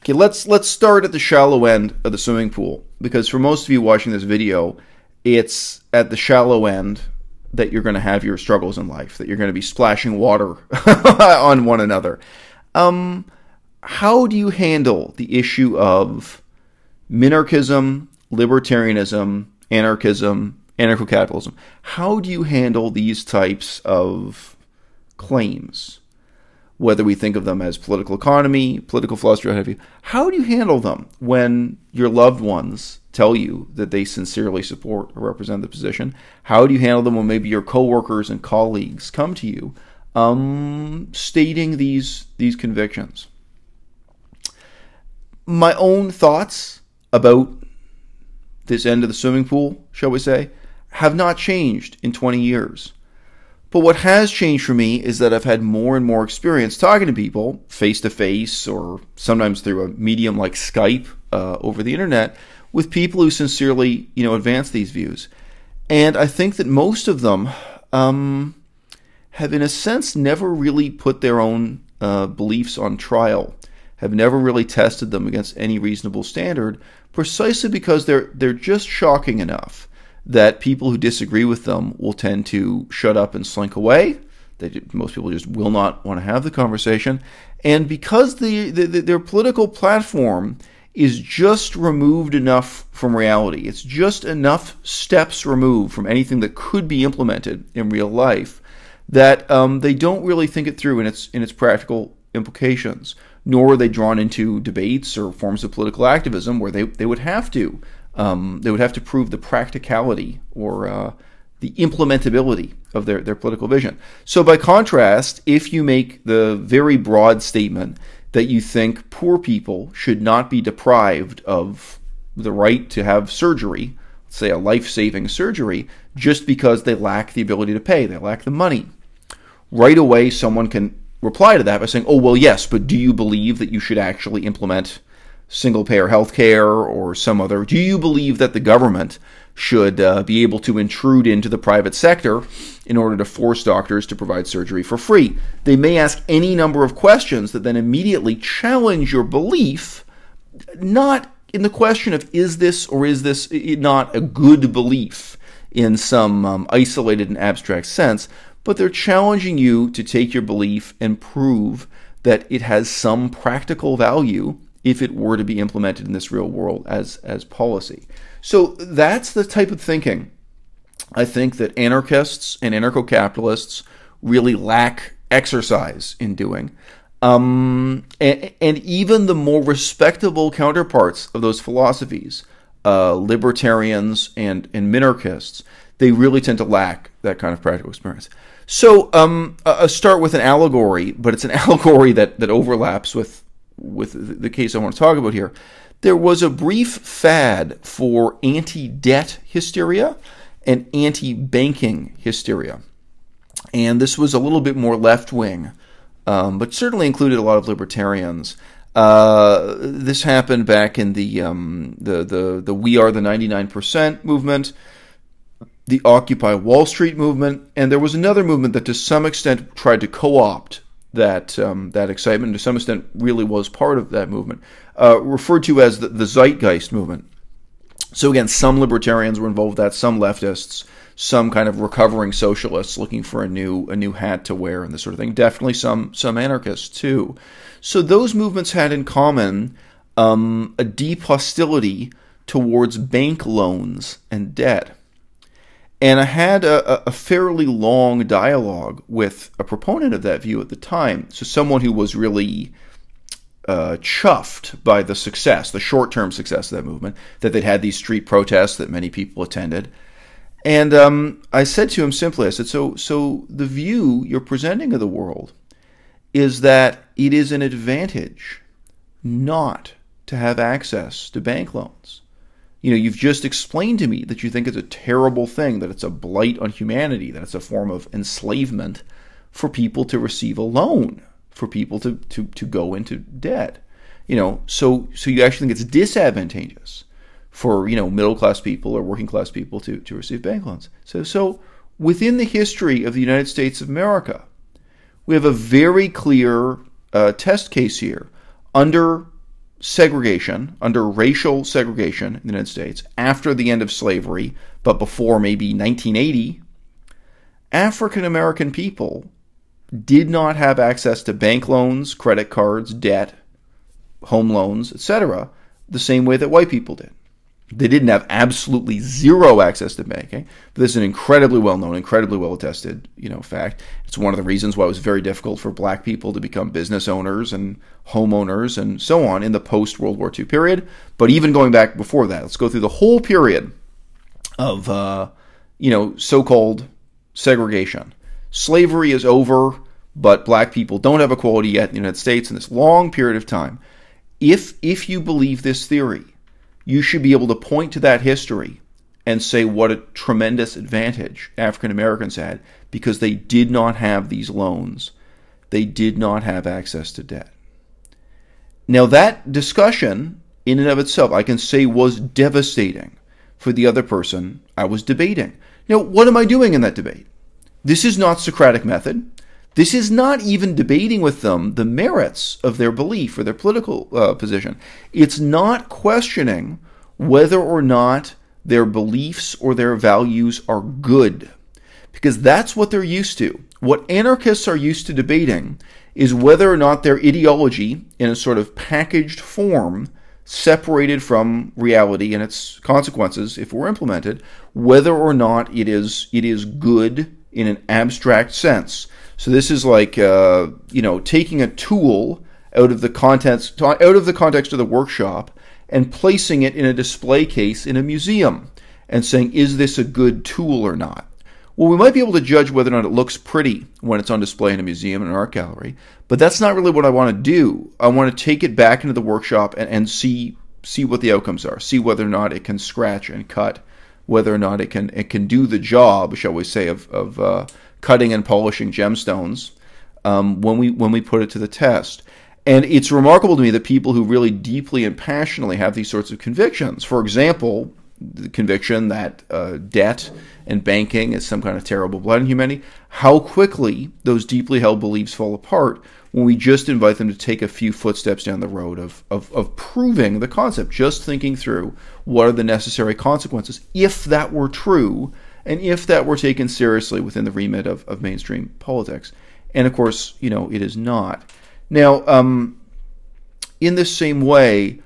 Okay, let's start at the shallow end of the swimming pool, because for most of you watching this video, it's at the shallow end that you're going to have your struggles in life, that you're going to be splashing water on one another. How do you handle the issue of minarchism, libertarianism, anarchism, anarcho-capitalism? How do you handle these types of claims? Whether we think of them as political economy, political philosophy, what have you, how do you handle them when your loved ones tell you that they sincerely support or represent the position? How do you handle them when maybe your coworkers and colleagues come to you stating these convictions? My own thoughts about this end of the swimming pool, shall we say, have not changed in 20 years. But what has changed for me is that I've had more and more experience talking to people face-to-face or sometimes through a medium like Skype over the internet with people who sincerely, advance these views. And I think that most of them have, in a sense, never really put their own beliefs on trial, have never really tested them against any reasonable standard, precisely because they're just shocking enough that people who disagree with them will tend to shut up and slink away. Most people just will not want to have the conversation. And because their political platform is just removed enough from reality, it's just enough steps removed from anything that could be implemented in real life, that they don't really think it through in its practical implications, nor are they drawn into debates or forms of political activism where they would have to prove the practicality or the implementability of their political vision. So by contrast, if you make the very broad statement that you think poor people should not be deprived of the right to have surgery, let's say a life-saving surgery, just because they lack the ability to pay, they lack the money, right away someone can reply to that by saying, oh, well, yes, but do you believe that you should actually implement single-payer health care or some other? Do you believe that the government should be able to intrude into the private sector in order to force doctors to provide surgery for free? They may ask any number of questions that then immediately challenge your belief, not in the question of is this or is this not a good belief in some isolated and abstract sense, but they're challenging you to take your belief and prove that it has some practical value if it were to be implemented in this real world as policy. So that's the type of thinking I think that anarchists and anarcho-capitalists really lack exercise in doing. And even the more respectable counterparts of those philosophies, libertarians and minarchists, they really tend to lack that kind of practical experience. So I'll start with an allegory, but it's an allegory that overlaps with the case I want to talk about here. There was a brief fad for anti-debt hysteria and anti-banking hysteria. And this was a little bit more left-wing, but certainly included a lot of libertarians. This happened back in the We Are the 99% movement, the Occupy Wall Street movement, and there was another movement that to some extent tried to co-opt that excitement, to some extent really was part of that movement, referred to as the Zeitgeist movement. So again, some libertarians were involved with that, some leftists, some kind of recovering socialists looking for a new hat to wear and this sort of thing. Definitely some anarchists too. So those movements had in common a deep hostility towards bank loans and debt. And I had a fairly long dialogue with a proponent of that view at the time. So someone who was really chuffed by the success, the short-term success of that movement, that they'd had these street protests that many people attended. And I said to him simply, I said, so the view you're presenting of the world is that it is an advantage not to have access to bank loans. You've just explained to me that you think it's a terrible thing, that it's a blight on humanity, that it's a form of enslavement for people to receive a loan, for people to go into debt. So you actually think it's disadvantageous for, middle-class people or working-class people to receive bank loans. So within the history of the United States of America, we have a very clear test case here. Under segregation, under racial segregation in the United States, after the end of slavery, but before maybe 1980, African American people did not have access to bank loans, credit cards, debt, home loans, etc., the same way that white people did. They didn't have absolutely zero access to banking, but this is an incredibly well-known, incredibly well-attested, fact. It's one of the reasons why it was very difficult for black people to become business owners and homeowners and so on in the post-World War II period. But even going back before that, let's go through the whole period of, so-called segregation. Slavery is over, but black people don't have equality yet in the United States in this long period of time. If you believe this theory, you should be able to point to that history and say what a tremendous advantage African Americans had because they did not have these loans. They did not have access to debt. Now that discussion in and of itself, I can say, was devastating for the other person I was debating. Now, what am I doing in that debate? This is not Socratic method. This is not even debating with them the merits of their belief or their political position. It's not questioning whether or not their beliefs or their values are good, because that's what they're used to. What anarchists are used to debating is whether or not their ideology, in a sort of packaged form, separated from reality and its consequences, if it were implemented, whether or not it is good in an abstract sense. So this is like, taking a tool out of the context of the workshop and placing it in a display case in a museum and saying, is this a good tool or not? Well, we might be able to judge whether or not it looks pretty when it's on display in a museum and an art gallery, but that's not really what I want to do. I want to take it back into the workshop and see what the outcomes are, see whether or not it can scratch and cut, whether or not it can do the job, shall we say, of cutting and polishing gemstones when we put it to the test. And it's remarkable to me that people who really deeply and passionately have these sorts of convictions, for example, the conviction that debt and banking is some kind of terrible blight on humanity, how quickly those deeply held beliefs fall apart when we just invite them to take a few footsteps down the road of proving the concept, just thinking through what are the necessary consequences if that were true and if that were taken seriously within the remit of mainstream politics. And of course, it is not. Now, in this same way,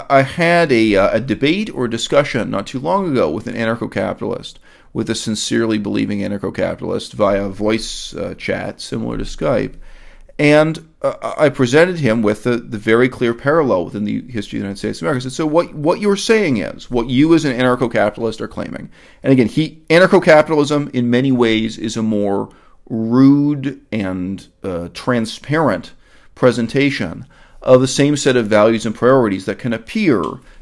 I had a debate or discussion not too long ago with an anarcho-capitalist, with a sincerely believing anarcho-capitalist via voice chat similar to Skype. And I presented him with the very clear parallel within the history of the United States of America. I said, so what you're saying is, what you as an anarcho-capitalist are claiming, and again, anarcho-capitalism in many ways is a more rude and transparent presentation of the same set of values and priorities that can appear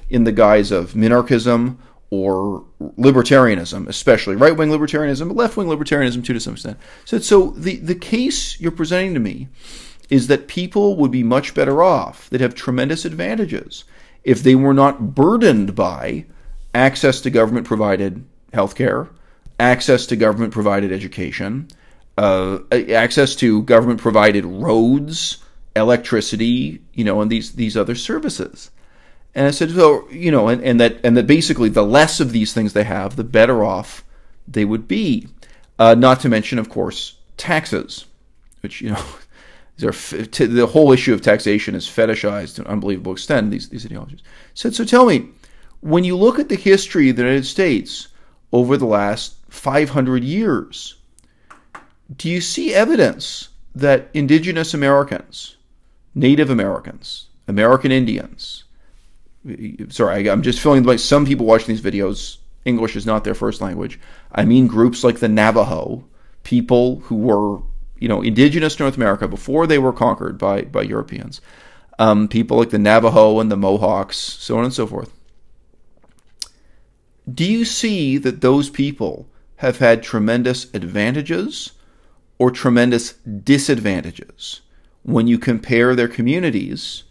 in the guise of minarchism or libertarianism, especially right-wing libertarianism, but left-wing libertarianism too to some extent. So the case you're presenting to me is that people would be much better off, they'd have tremendous advantages if they were not burdened by access to government-provided healthcare, access to government-provided education, access to government-provided roads, electricity, and these other services. And I said, so, and that basically the less of these things they have, the better off they would be. Not to mention, of course, taxes, which, the whole issue of taxation is fetishized to an unbelievable extent, these ideologies. So tell me, when you look at the history of the United States over the last 500 years, do you see evidence that indigenous Americans, Native Americans, American Indians, sorry, I'm just filling the blanks. Some people watching these videos, English is not their first language. I mean groups like the Navajo, people who were, indigenous to North America before they were conquered by Europeans. People like the Navajo and the Mohawks, so on and so forth. Do you see that those people have had tremendous advantages or tremendous disadvantages when you compare their communities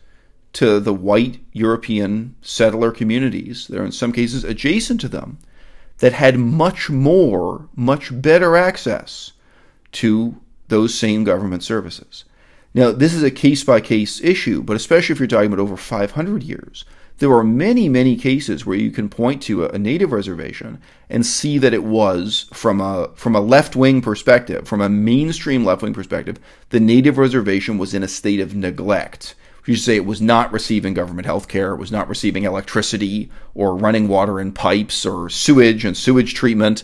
to the white European settler communities that are in some cases adjacent to them that had much better access to those same government services? Now, this is a case-by-case issue, but especially if you're talking about over 500 years, there are many, many cases where you can point to a native reservation and see that it was, from a left-wing perspective, from a mainstream left-wing perspective, the native reservation was in a state of neglect. You say it was not receiving government health care, it was not receiving electricity or running water in pipes or sewage and sewage treatment.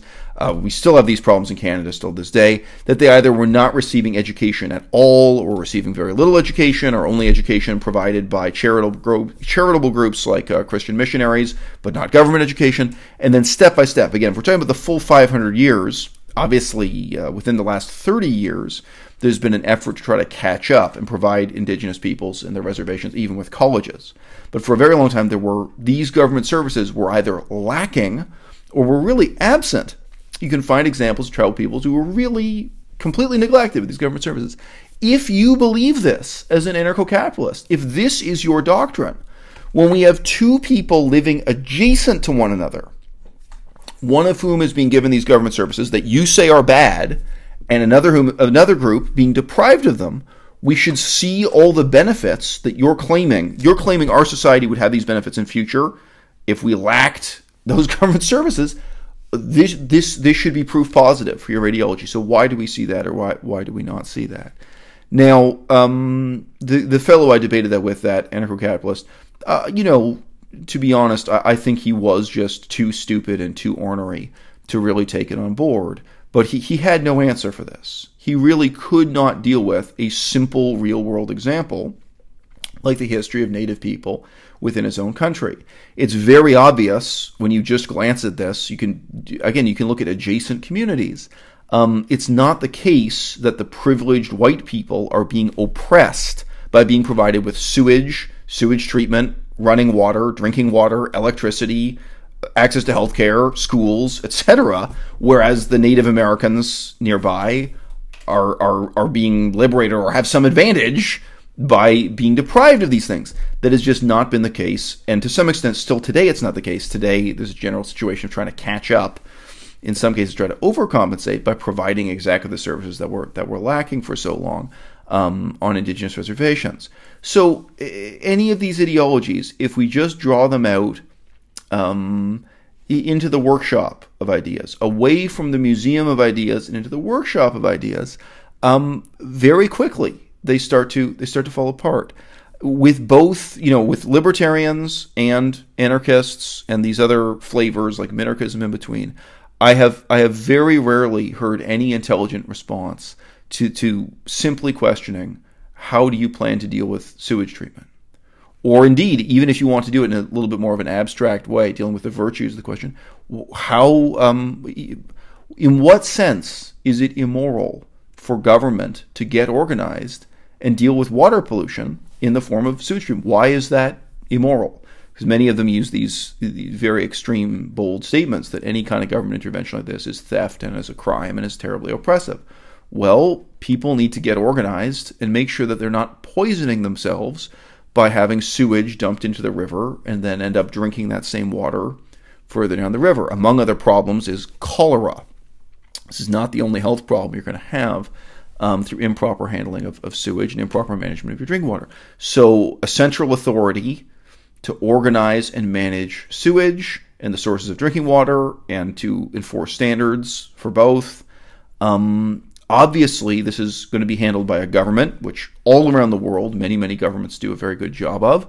We still have these problems in Canada still this day, that they either were not receiving education at all or receiving very little education or only education provided by charitable groups like Christian missionaries, but not government education. And then step by step, again, if we're talking about the full 500 years, obviously within the last 30 years, there's been an effort to try to catch up and provide Indigenous peoples and their reservations, even with colleges. But for a very long time, these government services were either lacking or were really absent. You can find examples of tribal peoples who were really completely neglected with these government services. If you believe this as an anarcho-capitalist, if this is your doctrine, when we have two people living adjacent to one another, one of whom is being given these government services that you say are bad, and another group being deprived of them, we should see all the benefits that you're claiming. You're claiming our society would have these benefits in future if we lacked those government services. This should be proof positive for your ideology. So why do we see that, or why do we not see that? Now, the fellow I debated that with, that anarcho-capitalist, to be honest, I think he was just too stupid and too ornery to really take it on board. But he had no answer for this. He really could not deal with a simple real-world example like the history of Native people within his own country. It's very obvious when you just glance at this. You can look at adjacent communities. It's not the case that the privileged white people are being oppressed by being provided with sewage treatment, running water, drinking water, electricity, access to healthcare, schools, etc., whereas the Native Americans nearby are being liberated or have some advantage by being deprived of these things. That has just not been the case, and to some extent still today it's not the case. Today there's a general situation of trying to catch up, in some cases try to overcompensate by providing exactly the services that were lacking for so long on Indigenous reservations. So any of these ideologies, if we just draw them out into the workshop of ideas, away from the museum of ideas and into the workshop of ideas, very quickly they start to fall apart. With both, with libertarians and anarchists and these other flavors like minarchism in between, I have very rarely heard any intelligent response to simply questioning, how do you plan to deal with sewage treatment? Or indeed, even if you want to do it in a little bit more of an abstract way, dealing with the virtues of the question, in what sense is it immoral for government to get organized and deal with water pollution in the form of sewage treatment? Why is that immoral? Because many of them use these very extreme, bold statements that any kind of government intervention like this is theft and is a crime and is terribly oppressive. Well, people need to get organized and make sure that they're not poisoning themselves by having sewage dumped into the river and then end up drinking that same water further down the river. Among other problems is cholera. This is not the only health problem you're going to have through improper handling of sewage and improper management of your drinking water. So a central authority to organize and manage sewage and the sources of drinking water and to enforce standards for both. Obviously, this is going to be handled by a government, which all around the world, many, many governments do a very good job of,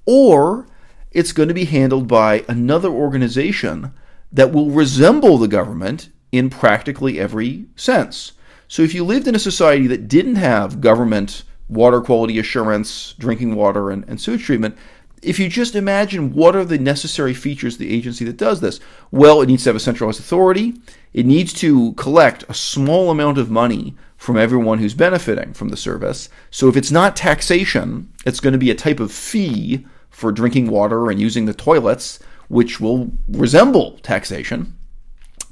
or it's going to be handled by another organization that will resemble the government in practically every sense. So if you lived in a society that didn't have government water quality assurance, drinking water, and sewage treatment, if you just imagine what are the necessary features of the agency that does this, well, it needs to have a centralized authority. It needs to collect a small amount of money from everyone who's benefiting from the service. So if it's not taxation, it's going to be a type of fee for drinking water and using the toilets, which will resemble taxation.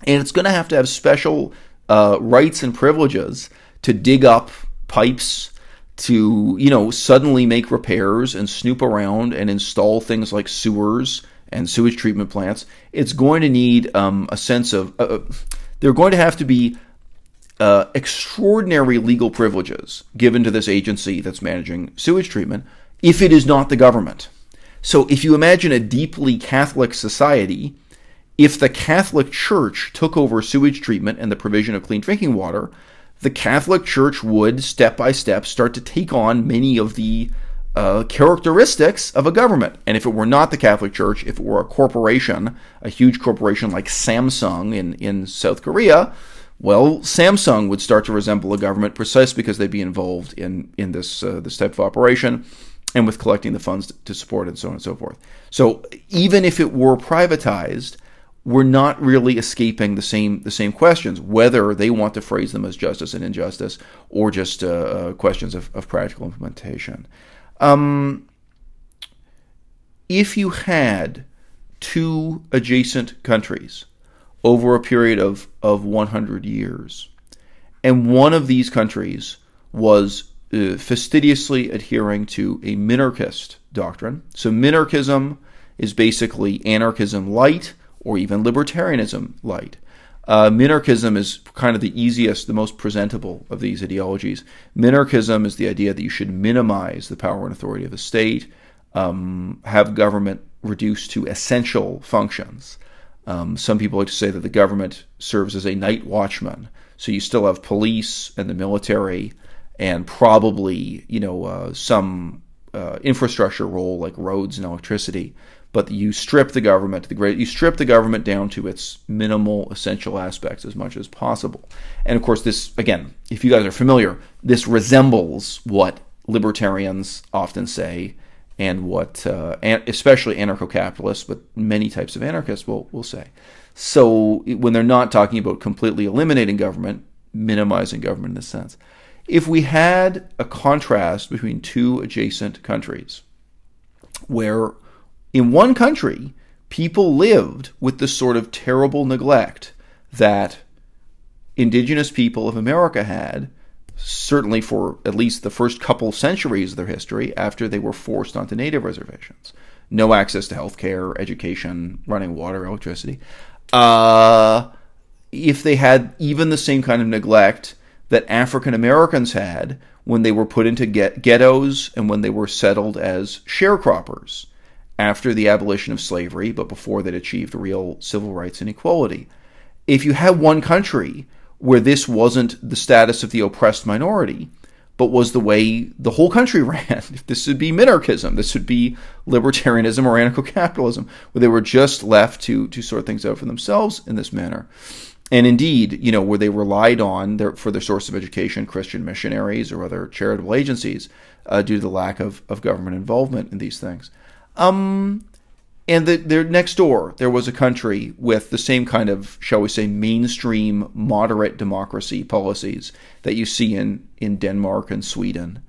And it's going to have special rights and privileges to dig up pipes, to, suddenly make repairs and snoop around and install things like sewers and sewage treatment plants. It's going to need a sense of, they're going to have to be extraordinary legal privileges given to this agency that's managing sewage treatment if it is not the government. So if you imagine a deeply Catholic society, if the Catholic Church took over sewage treatment and the provision of clean drinking water, the Catholic Church would, step by step, start to take on many of the characteristics of a government. And if it were not the Catholic Church, if it were a corporation, a huge corporation like Samsung in South Korea, well, Samsung would start to resemble a government precisely because they'd be involved in this type of operation and with collecting the funds to support it and so on and so forth. So even if it were privatized, we're not really escaping the same questions, whether they want to phrase them as justice and injustice or just questions of practical implementation. If you had two adjacent countries over a period of 100 years, and one of these countries was fastidiously adhering to a minarchist doctrine. So minarchism is basically anarchism light, or even libertarianism light. Minarchism is kind of the easiest, the most presentable of these ideologies. Minarchism is the idea that you should minimize the power and authority of the state, have government reduced to essential functions. Some people like to say that the government serves as a night watchman. So you still have police and the military and probably, some infrastructure role like roads and electricity. But you strip the government down to its minimal essential aspects as much as possible. And of course, this, again, if you guys are familiar, this resembles what libertarians often say and what especially anarcho-capitalists, but many types of anarchists will say. So when they're not talking about completely eliminating government, minimizing government in this sense. If we had a contrast between two adjacent countries where in one country, people lived with the sort of terrible neglect that indigenous people of America had, certainly for at least the first couple centuries of their history after they were forced onto native reservations. No access to health care, education, running water, electricity. If they had even the same kind of neglect that African Americans had when they were put into ghettos and when they were settled as sharecroppers after the abolition of slavery, but before they'd achieved real civil rights and equality. If you had one country where this wasn't the status of the oppressed minority, but was the way the whole country ran, this would be minarchism, this would be libertarianism or anarcho-capitalism, where they were just left to sort things out for themselves in this manner. And indeed, where they relied on for their source of education, Christian missionaries or other charitable agencies, due to the lack of government involvement in these things. And next door, there was a country with the same kind of, shall we say, mainstream moderate democracy policies that you see in Denmark and Sweden.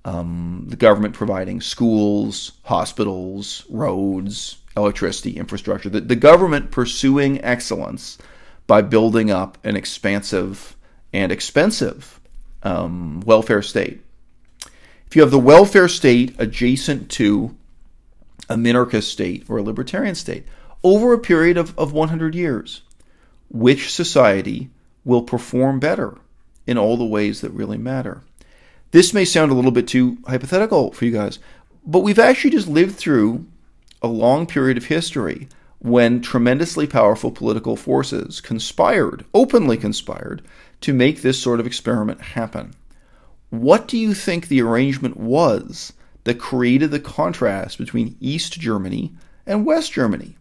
The government providing schools, hospitals, roads, electricity, infrastructure. The government pursuing excellence by building up an expansive and expensive welfare state. If you have the welfare state adjacent to a minarchist state or a libertarian state over a period of 100 years, which society will perform better in all the ways that really matter? This may sound a little bit too hypothetical for you guys, but we've actually just lived through a long period of history when tremendously powerful political forces openly conspired, to make this sort of experiment happen. What do you think the arrangement was that created the contrast between East Germany and West Germany?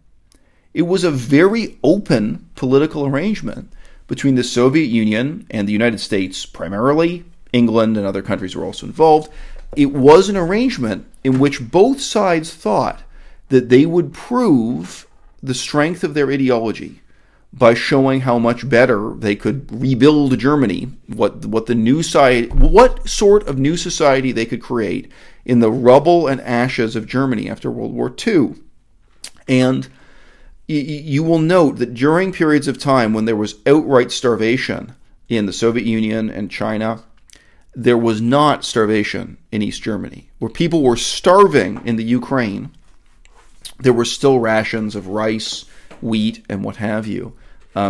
It was a very open political arrangement between the Soviet Union and the United States, primarily. England and other countries were also involved. It was an arrangement in which both sides thought that they would prove the strength of their ideology by showing how much better they could rebuild Germany, what sort of new society they could create in the rubble and ashes of Germany after World War II. And you will note that during periods of time when there was outright starvation in the Soviet Union and China, there was not starvation in East Germany. Where people were starving in the Ukraine, there were still rations of rice, wheat, and what have you.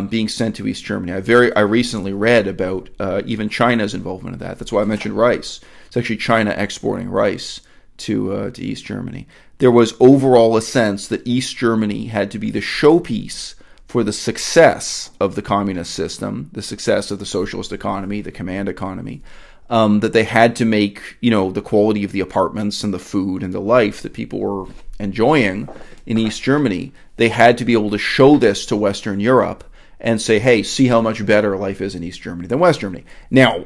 being sent to East Germany. I recently read about even China's involvement in that. That's why I mentioned rice. It's actually China exporting rice to East Germany. There was overall a sense that East Germany had to be the showpiece for the success of the communist system, the success of the socialist economy, the command economy, that they had to make, the quality of the apartments and the food and the life that people were enjoying in East Germany, they had to be able to show this to Western Europe and say, hey, see how much better life is in East Germany than West Germany. Now,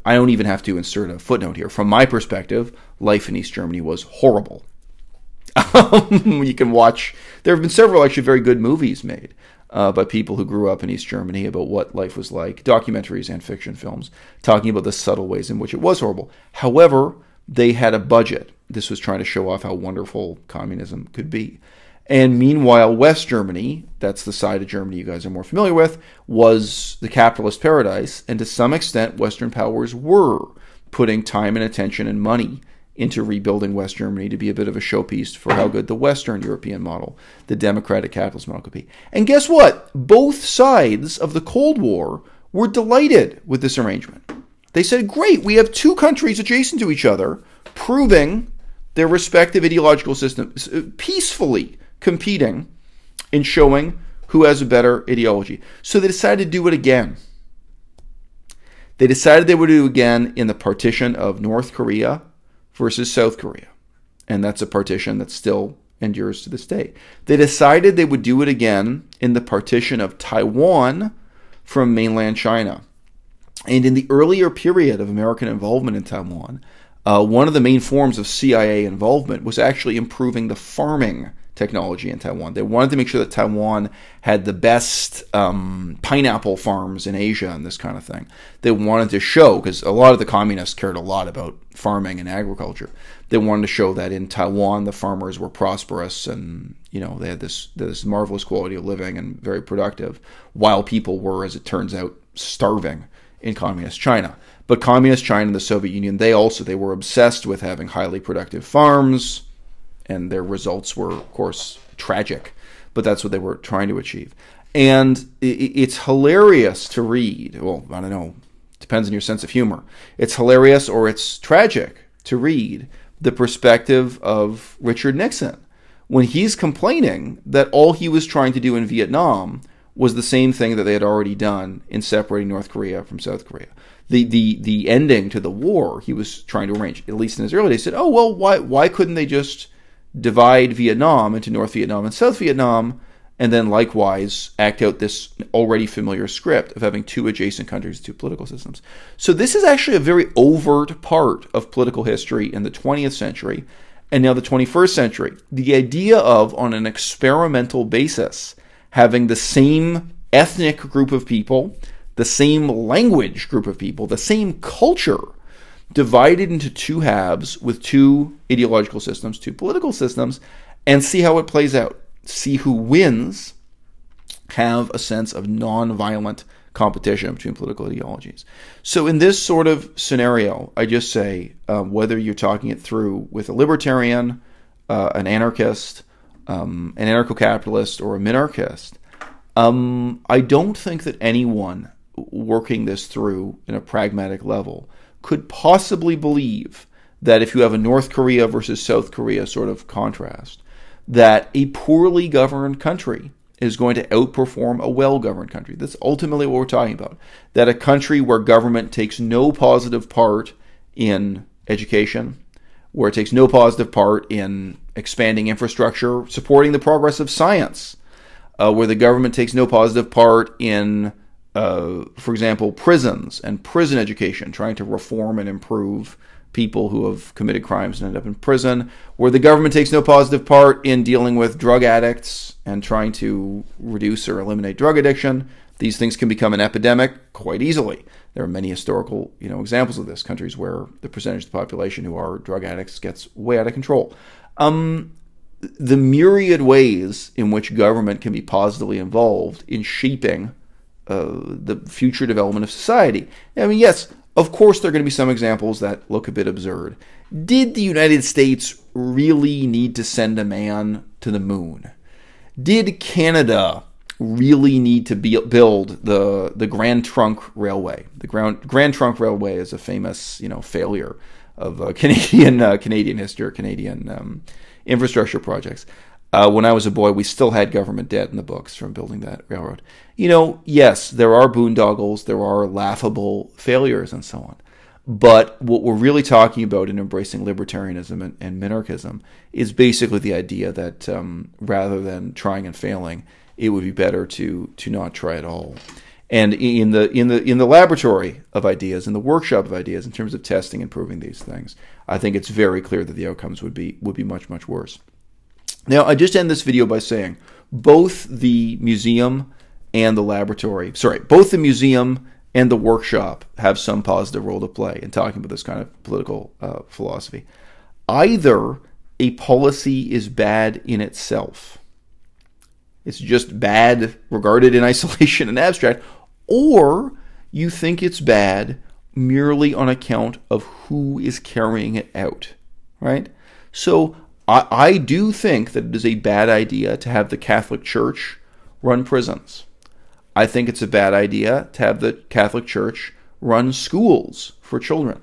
I don't even have to insert a footnote here. From my perspective, life in East Germany was horrible. You can watch, there have been several actually very good movies made by people who grew up in East Germany about what life was like, documentaries and fiction films, talking about the subtle ways in which it was horrible. However, they had a budget. This was trying to show off how wonderful communism could be. And meanwhile, West Germany, that's the side of Germany you guys are more familiar with, was the capitalist paradise, and to some extent, Western powers were putting time and attention and money into rebuilding West Germany to be a bit of a showpiece for how good the Western European model, the democratic capitalist model, could be. And guess what? Both sides of the Cold War were delighted with this arrangement. They said, great, we have two countries adjacent to each other, proving their respective ideological systems, peacefully competing in showing who has a better ideology. So they decided to do it again. They decided they would do it again in the partition of North Korea versus South Korea. And that's a partition that still endures to this day. They decided they would do it again in the partition of Taiwan from mainland China. And in the earlier period of American involvement in Taiwan, one of the main forms of CIA involvement was actually improving the farming technology in Taiwan. They wanted to make sure that Taiwan had the best pineapple farms in Asia and this kind of thing. They wanted to show, because a lot of the communists cared a lot about farming and agriculture, they wanted to show that in Taiwan the farmers were prosperous and they had this marvelous quality of living and very productive, while people were, as it turns out, starving in communist China. But communist China and the Soviet Union, they were obsessed with having highly productive farms, and their results were, of course, tragic. But that's what they were trying to achieve. And it's hilarious to read. Well, I don't know. Depends on your sense of humor. It's hilarious or it's tragic to read the perspective of Richard Nixon when he's complaining that all he was trying to do in Vietnam was the same thing that they had already done in separating North Korea from South Korea. The ending to the war he was trying to arrange, at least in his early days, said, oh, well, why couldn't they just divide Vietnam into North Vietnam and South Vietnam, and then likewise act out this already familiar script of having two adjacent countries, two political systems. So this is actually a very overt part of political history in the 20th century and now the 21st century. The idea of, on an experimental basis, having the same ethnic group of people, the same language group of people, the same culture, divided into two halves with two ideological systems, two political systems, and see how it plays out. See who wins, have a sense of non-violent competition between political ideologies. So in this sort of scenario, I just say, whether you're talking it through with a libertarian, an anarchist, an anarcho-capitalist, or a minarchist, I don't think that anyone working this through in a pragmatic level could possibly believe that if you have a North Korea versus South Korea sort of contrast, that a poorly governed country is going to outperform a well-governed country. That's ultimately what we're talking about. That a country where government takes no positive part in education, where it takes no positive part in expanding infrastructure, supporting the progress of science, where the government takes no positive part in, for example, prisons and prison education, trying to reform and improve people who have committed crimes and end up in prison, where the government takes no positive part in dealing with drug addicts and trying to reduce or eliminate drug addiction. These things can become an epidemic quite easily. There are many historical, examples of this, countries where the percentage of the population who are drug addicts gets way out of control. The myriad ways in which government can be positively involved in shaping the future development of society. I mean, yes, of course there are going to be some examples that look a bit absurd. Did the United States really need to send a man to the moon? Did Canada really need to build the Grand Trunk Railway. The Grand Trunk Railway is a famous, failure of Canadian history, or Canadian infrastructure projects. When I was a boy, we still had government debt in the books from building that railroad. Yes, there are boondoggles, there are laughable failures and so on. But what we're really talking about in embracing libertarianism and minarchism is basically the idea that rather than trying and failing, it would be better to not try at all. And in the laboratory of ideas, in the workshop of ideas, in terms of testing and proving these things, I think it's very clear that the outcomes would be much, much worse. Now, I just end this video by saying both the museum and the laboratory, both the museum and the workshop have some positive role to play in talking about this kind of political philosophy. Either a policy is bad in itself, it's just bad regarded in isolation and abstract, or you think it's bad merely on account of who is carrying it out, right? So I do think that it is a bad idea to have the Catholic Church run prisons. I think it's a bad idea to have the Catholic Church run schools for children.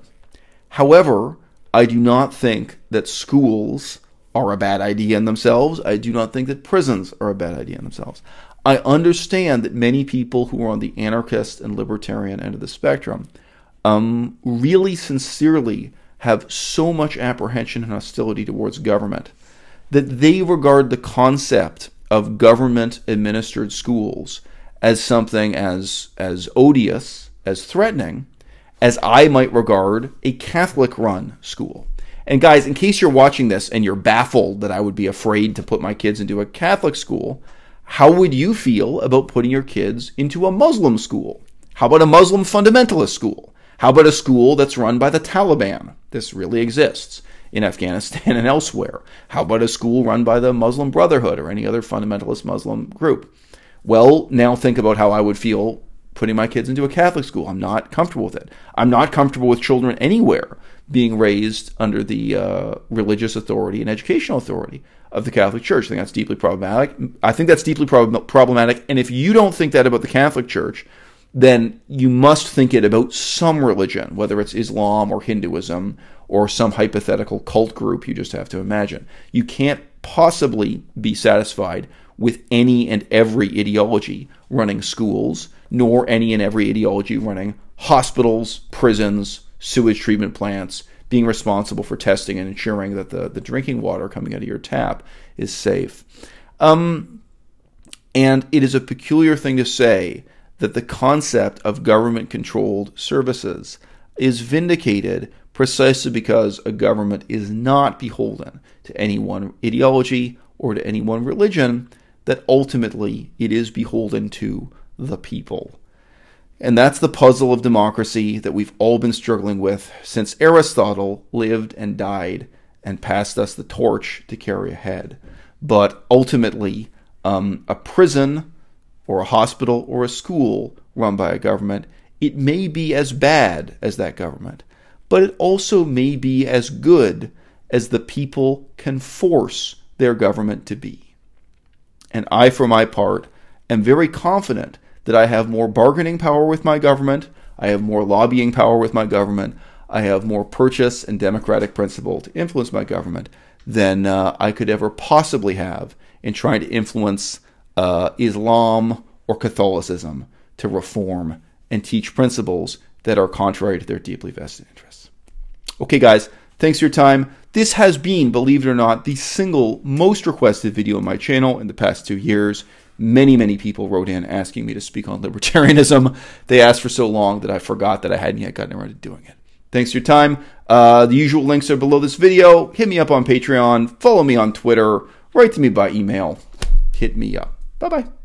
However, I do not think that schools are a bad idea in themselves. I do not think that prisons are a bad idea in themselves. I understand that many people who are on the anarchist and libertarian end of the spectrum really sincerely have so much apprehension and hostility towards government that they regard the concept of government-administered schools as something as odious, as threatening, as I might regard a Catholic-run school. And guys, in case you're watching this and you're baffled that I would be afraid to put my kids into a Catholic school, how would you feel about putting your kids into a Muslim school? How about a Muslim fundamentalist school? How about a school that's run by the Taliban? This really exists in Afghanistan and elsewhere. How about a school run by the Muslim Brotherhood or any other fundamentalist Muslim group? Well, now think about how I would feel putting my kids into a Catholic school. I'm not comfortable with it. I'm not comfortable with children anywhere being raised under the religious authority and educational authority of the Catholic Church. I think that's deeply problematic. And if you don't think that about the Catholic Church, then you must think it about some religion, whether it's Islam or Hinduism or some hypothetical cult group you just have to imagine. You can't possibly be satisfied with any and every ideology running schools, nor any and every ideology running hospitals, prisons, sewage treatment plants, being responsible for testing and ensuring that the drinking water coming out of your tap is safe. And it is a peculiar thing to say that the concept of government-controlled services is vindicated precisely because a government is not beholden to any one ideology or to any one religion, that ultimately it is beholden to the people. And that's the puzzle of democracy that we've all been struggling with since Aristotle lived and died and passed us the torch to carry ahead. But ultimately, a prison or a hospital or a school run by a government, it may be as bad as that government, but it also may be as good as the people can force their government to be. And I, for my part, am very confident that I have more bargaining power with my government, I have more lobbying power with my government, I have more purchase and democratic principle to influence my government than I could ever possibly have in trying to influence Islam or Catholicism to reform and teach principles that are contrary to their deeply vested interests. Okay, guys, thanks for your time. This has been, believe it or not, the single most requested video on my channel in the past 2 years. Many, many people wrote in asking me to speak on libertarianism. They asked for so long that I forgot that I hadn't yet gotten around to doing it. Thanks for your time. The usual links are below this video. Hit me up on Patreon. Follow me on Twitter. Write to me by email. Hit me up. Bye-bye.